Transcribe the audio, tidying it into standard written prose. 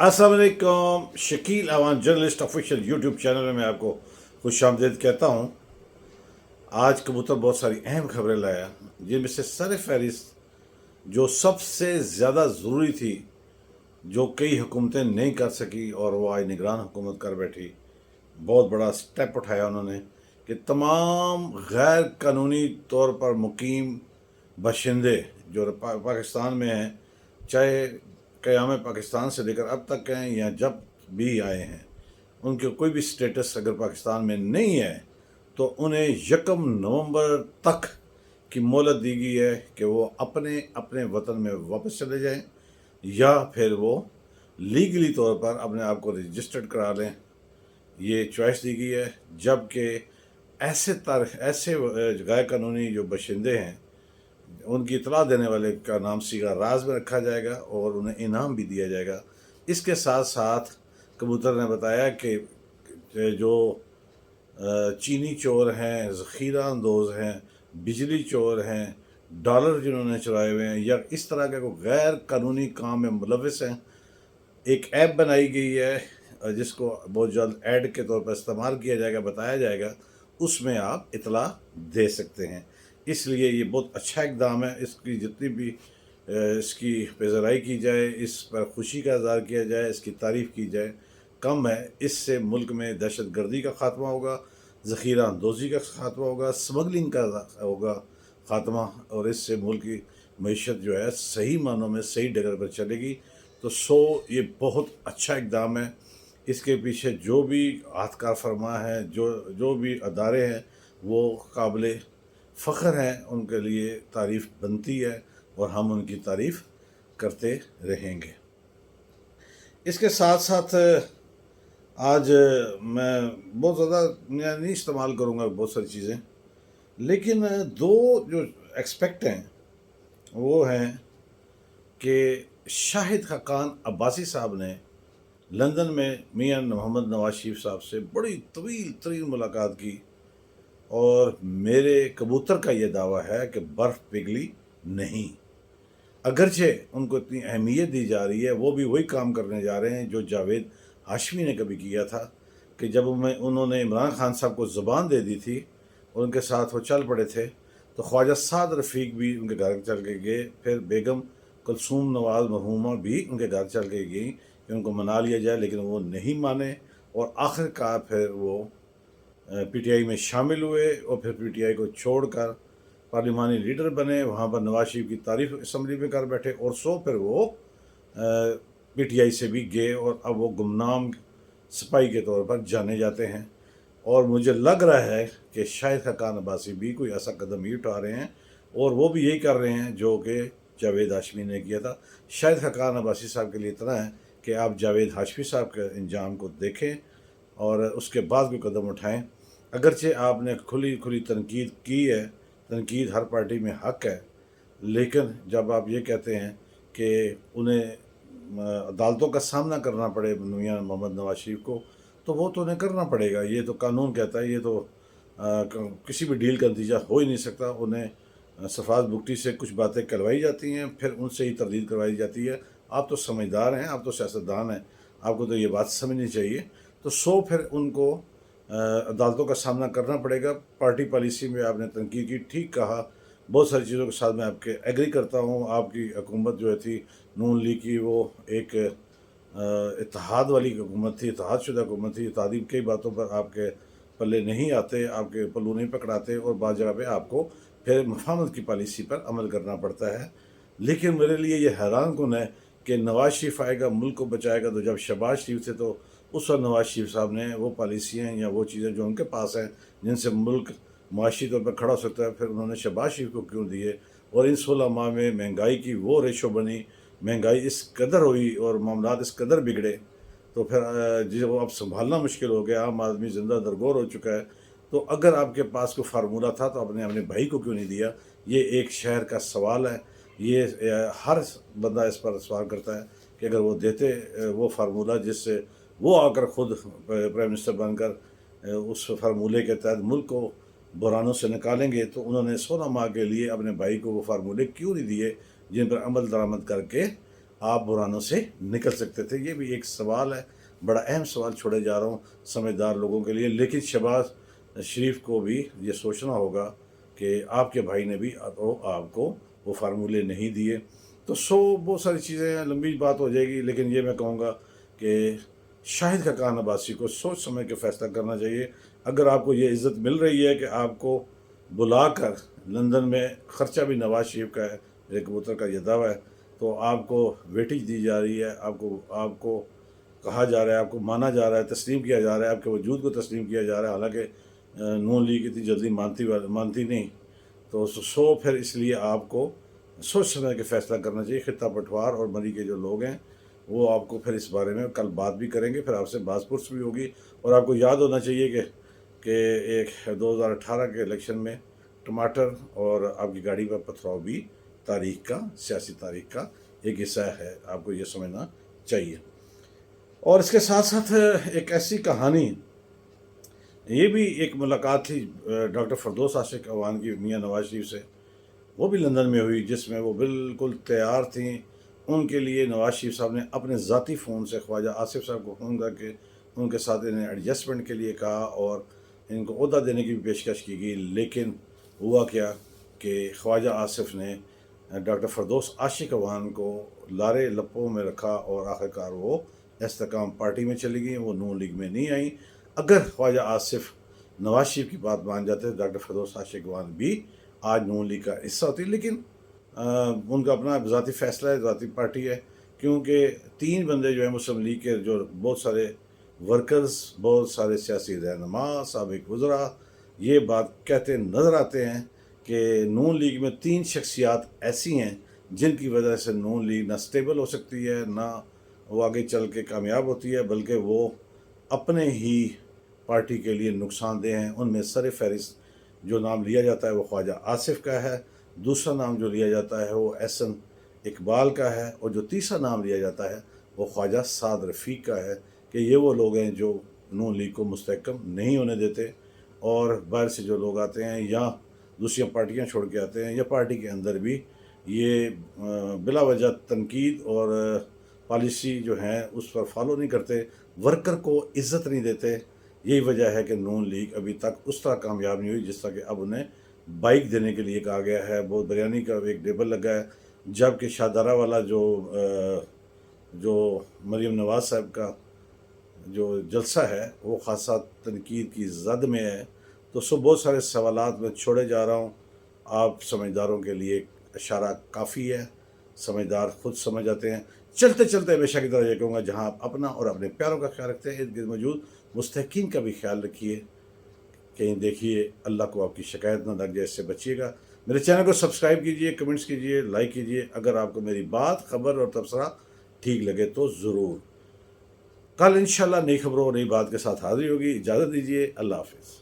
अस्सलाम वालेकुम। Shakeel Awan journalist official YouTube channel में मैं आपको खुश आमदीद कहता हूँ। आज कबूतर बहुत सारी अहम खबरें लाया, जिनमें से सर फहरिस्त जो सबसे ज़्यादा ज़रूरी थी, जो कई हुकूमतें नहीं कर सकी और वो आज निगरान हुकूमत कर बैठी। बहुत बड़ा स्टेप उठाया उन्होंने कि तमाम गैर कानूनी तौर पर मुकीम बशिंदे जो पाकिस्तान में हैं, चाहे क़याम पाकिस्तान से लेकर अब तक हैं या जब भी आए हैं, उनके कोई भी स्टेटस अगर पाकिस्तान में नहीं है तो उन्हें 1 नवंबर तक की मोहलत दी गई है कि वो अपने अपने वतन में वापस चले जाएं या फिर वो लीगली तौर पर अपने आप को रजिस्टर्ड करा लें। ये चॉइस दी गई है, जबकि ऐसे गैर कानूनी जो बशिंदे हैं उनकी इतला देने वाले का नाम सीधा राज में रखा जाएगा और उन्हें इनाम भी दिया जाएगा। इसके साथ साथ कबूतर ने बताया कि जो चीनी चोर हैं, ज़ख़ीरा अंदोज़ हैं, बिजली चोर हैं, डॉलर जिन्होंने चुराए हुए हैं या इस तरह के कोई गैर कानूनी काम में मुलविस हैं, एक ऐप बनाई गई है जिसको बहुत जल्द ऐड के तौर पर इस्तेमाल किया जाएगा, बताया जाएगा, उसमें आप इतला दे सकते हैं। इसलिए ये बहुत अच्छा इक़दाम है। इसकी जितनी भी इसकी पेशराई की जाए, इस पर खुशी का इज़हार किया जाए, इसकी तारीफ़ की जाए, कम है। इससे मुल्क में दहशत गर्दी का ख़ात्मा होगा, ज़ख़ीरा अंदोज़ी का ख़ात्मा होगा, स्मगलिंग का होगा ख़ात्मा, और इससे मुल्क की मईशत जो है सही मानों में सही डगर पर चलेगी। तो ये बहुत अच्छा इक़दाम है। इसके पीछे जो भी हाथकार फरमा है, जो भी अदारे हैं, वो काबिल फ़ख्र हैं, उनके लिए तारीफ़ बनती है और हम उनकी तारीफ़ करते रहेंगे। इसके साथ साथ आज मैं बहुत ज़्यादा नहीं इस्तेमाल करूँगा बहुत सारी चीज़ें, लेकिन दो जो एक्सपेक्ट हैं वो हैं कि शाहिद खाकान अब्बासी साहब ने लंदन में मियां मोहम्मद नवाज शरीफ साहब से बड़ी तवील तरीन मुलाकात की और मेरे कबूतर का ये दावा है कि बर्फ़ पिघली नहीं। अगरचे उनको इतनी अहमियत दी जा रही है, वो भी वही काम करने जा रहे हैं जो जावेद हाशमी ने कभी किया था कि जब उन्होंने इमरान खान साहब को ज़ुबान दे दी थी और उनके साथ वो चल पड़े थे, तो ख्वाजा साद रफ़ीक भी उनके घर चल के गए, फिर बेगम कुलसूम नवाज़ मरहूमा भी उनके घर चल के गई कि उनको मना लिया जाए, लेकिन वो नहीं माने और आखिरकार फिर वो पीटीआई में शामिल हुए और फिर पीटीआई को छोड़कर पार्लिमानी लीडर बने। वहाँ पर नवाज शरीफ की तारीफ असम्बली में कर बैठे और फिर वो पीटीआई से भी गए और अब वो गुमनाम सिपाही के तौर पर जाने जाते हैं। और मुझे लग रहा है कि शाहिद खाकान अब्बासी भी कोई ऐसा कदम ही उठा रहे हैं और वो भी यही कर रहे हैं जो कि जावेद हाशमी ने किया था। शाहिद खाकान अब्बासी साहब के लिए इतना है कि आप जावेद हाशमी साहब के इंजाम को देखें और उसके बाद कोई कदम उठाएं। अगरचे आपने खुली खुली तनकीद की है, तनकीद हर पार्टी में हक़ है, लेकिन जब आप ये कहते हैं कि उन्हें अदालतों का सामना करना पड़े मियां मोहम्मद नवाज शरीफ को, तो वो तो उन्हें करना पड़ेगा। ये तो कानून कहता है, ये तो किसी भी डील का नतीजा हो ही नहीं सकता। उन्हें सफात बुकटी से कुछ बातें करवाई जाती हैं, फिर उनसे ही तरदीद करवाई जाती है। आप तो समझदार हैं, आप तो सियासतदान हैं, आपको तो ये बात समझनी चाहिए। तो फिर उनको अदालतों का सामना करना पड़ेगा। पार्टी पॉलिसी में आपने तनकीद की, ठीक कहा, बहुत सारी चीज़ों के साथ मैं आपके एग्री करता हूँ। आपकी हुकूमत जो है थी नून लीग की, वो एक इत्तेहाद वाली हुकूमत थी, इत्तेहाद शुदा हुकूमत थी। इत्तेहादी कई बातों पर आपके पल्ले नहीं आते, आपके पल्लू नहीं पकड़ाते और बाद जगह पे आपको फिर मुफाहमत की पॉलिसी पर अमल करना पड़ता है। लेकिन मेरे लिए ये हैरान कुन है कि नवाज शरीफ आएगा, मुल्क को बचाएगा, तो जब शहबाज शरीफ थे तो उस वक्त नवाज शरीफ साहब ने वो पॉलिसियाँ या वो चीज़ें जो उनके पास हैं जिनसे मुल्क माशी तौर पर खड़ा हो सकता है, फिर उन्होंने शहबाज शरीफ को क्यों दिए। और इन 16 माह में महंगाई की वो रेशो बनी, महंगाई इस कदर हुई और मामलात इस कदर बिगड़े, तो फिर जो अब संभालना मुश्किल हो गया, आम आदमी ज़िंदा दरगोर हो चुका है। तो अगर आपके पास कोई फार्मूला था तो आपने अपने भाई को क्यों नहीं दिया? ये एक शहर का सवाल है। ये हर बंदा इस पर सवाल करता है कि अगर वो देते वो फार्मूला जिससे वो आकर ख़ुद प्राइम मिनिस्टर बनकर उस फार्मूले के तहत मुल्क को बुरानों से निकालेंगे, तो उन्होंने 16 माह के लिए अपने भाई को वो फार्मूले क्यों नहीं दिए जिन पर अमल दरामद करके آپ بحرانوں سے نکل سکتے تھے؟ یہ بھی ایک سوال ہے، بڑا اہم سوال چھوڑے جا رہا ہوں سمجھدار لوگوں کے لیے۔ لیکن شہباز شریف کو بھی یہ سوچنا ہوگا کہ آپ کے بھائی نے بھی تو آپ کو وہ فارمولے نہیں دیے۔ تو بہت ساری چیزیں ہیں، لمبی بات ہو جائے گی، لیکن یہ میں کہوں گا کہ شاہد خاقان عباسی کو سوچ سمجھ کے فیصلہ کرنا چاہیے۔ اگر آپ کو یہ عزت مل رہی ہے کہ آپ کو بلا کر لندن میں، خرچہ بھی نواز شریف کا ہے، میرے کبوتر کا یہ دعویٰ ہے، تو آپ کو ویٹیج دی جا رہی ہے، آپ کو کہا جا رہا ہے، آپ کو مانا جا رہا ہے، تسلیم کیا جا رہا ہے، آپ کے وجود کو تسلیم کیا جا رہا ہے، حالانکہ نون لیگ اتنی جلدی مانتی نہیں۔ تو پھر اس لیے آپ کو سوچ سمجھ کے فیصلہ کرنا چاہیے۔ خطہ پٹوار اور مری کے جو لوگ ہیں وہ آپ کو پھر اس بارے میں کل بات بھی کریں گے، پھر آپ سے باز پرس بھی ہوگی۔ اور آپ کو یاد ہونا چاہیے کہ ایک 2018 کے الیکشن میں ٹماٹر اور آپ کی گاڑی پر پتھراؤ بھی تاریخ کا، سیاسی تاریخ کا ایک حصہ ہے، آپ کو یہ سمجھنا چاہیے۔ اور اس کے ساتھ ساتھ ایک ایسی کہانی، یہ بھی ایک ملاقات تھی ڈاکٹر فردوس عاشق اعوان کی میاں نواز شریف سے، وہ بھی لندن میں ہوئی، جس میں وہ بالکل تیار تھیں۔ ان کے لیے نواز شریف صاحب نے اپنے ذاتی فون سے خواجہ آصف صاحب کو فون کر کے ان کے ساتھ انہیں ایڈجسٹمنٹ کے لیے کہا اور ان کو عہدہ دینے کی بھی پیشکش کی گئی۔ لیکن ہوا کیا کہ خواجہ آصف نے ڈاکٹر فردوس عاشق اعوان کو لارے لپوں میں رکھا اور آخرکار وہ استحکام پارٹی میں چلی گئیں، وہ نون لیگ میں نہیں آئیں۔ اگر خواجہ آصف نواز شریف کی بات مان جاتے تو ڈاکٹر فردوس عاشق اعوان بھی آج نون لیگ کا حصہ ہوتی، لیکن ان کا اپنا ذاتی فیصلہ ہے، ذاتی پارٹی ہے۔ کیونکہ 3 بندے جو ہیں مسلم لیگ کے، جو بہت سارے ورکرز، بہت سارے سیاسی رہنما، سابق وزراء یہ بات کہتے نظر آتے ہیں کہ نون لیگ میں 3 شخصیات ایسی ہیں جن کی وجہ سے نون لیگ نہ سٹیبل ہو سکتی ہے، نہ وہ آگے چل کے کامیاب ہوتی ہے، بلکہ وہ اپنے ہی پارٹی کے لیے نقصان دہ ہیں۔ ان میں سر فہرست جو نام لیا جاتا ہے وہ خواجہ آصف کا ہے، دوسرا نام جو لیا جاتا ہے وہ احسن اقبال کا ہے، اور جو تیسرا نام لیا جاتا ہے وہ خواجہ سعد رفیق کا ہے، کہ یہ وہ لوگ ہیں جو نون لیگ کو مستحکم نہیں ہونے دیتے۔ اور باہر سے جو لوگ آتے ہیں یا دوسری پارٹیاں چھوڑ کے آتے ہیں، یا پارٹی کے اندر بھی یہ بلا وجہ تنقید اور پالیسی جو ہیں اس پر فالو نہیں کرتے، ورکر کو عزت نہیں دیتے۔ یہی وجہ ہے کہ نون لیگ ابھی تک اس طرح کامیاب نہیں ہوئی جس طرح کہ اب انہیں بائک دینے کے لیے کہا گیا ہے، بہت بریانی کا ایک ٹیبل لگا ہے، جبکہ شاہدارہ والا جو مریم نواز صاحب کا جو جلسہ ہے وہ خاصا تنقید کی زد میں ہے۔ تو بہت سارے سوالات میں چھوڑے جا رہا ہوں، آپ سمجھداروں کے لیے اشارہ کافی ہے، سمجھدار خود سمجھ آتے ہیں۔ چلتے چلتے ہمیشہ کی طرح یہ کہوں گا، جہاں آپ اپنا اور اپنے پیاروں کا خیال رکھتے ہیں، ارد گرد موجود مستحقین کا بھی خیال رکھیے، کہیں دیکھیے اللہ کو آپ کی شکایت نہ لگ جائے، اس سے بچیے گا۔ میرے چینل کو سبسکرائب کیجئے، کمنٹس کیجئے، لائک کیجئے، اگر آپ کو میری بات، خبر اور تبصرہ ٹھیک لگے تو ضرور۔ کل انشاءاللہ نئی خبروں اور نئی بات کے ساتھ حاضر ہوگی۔ اجازت دیجیے، اللہ حافظ۔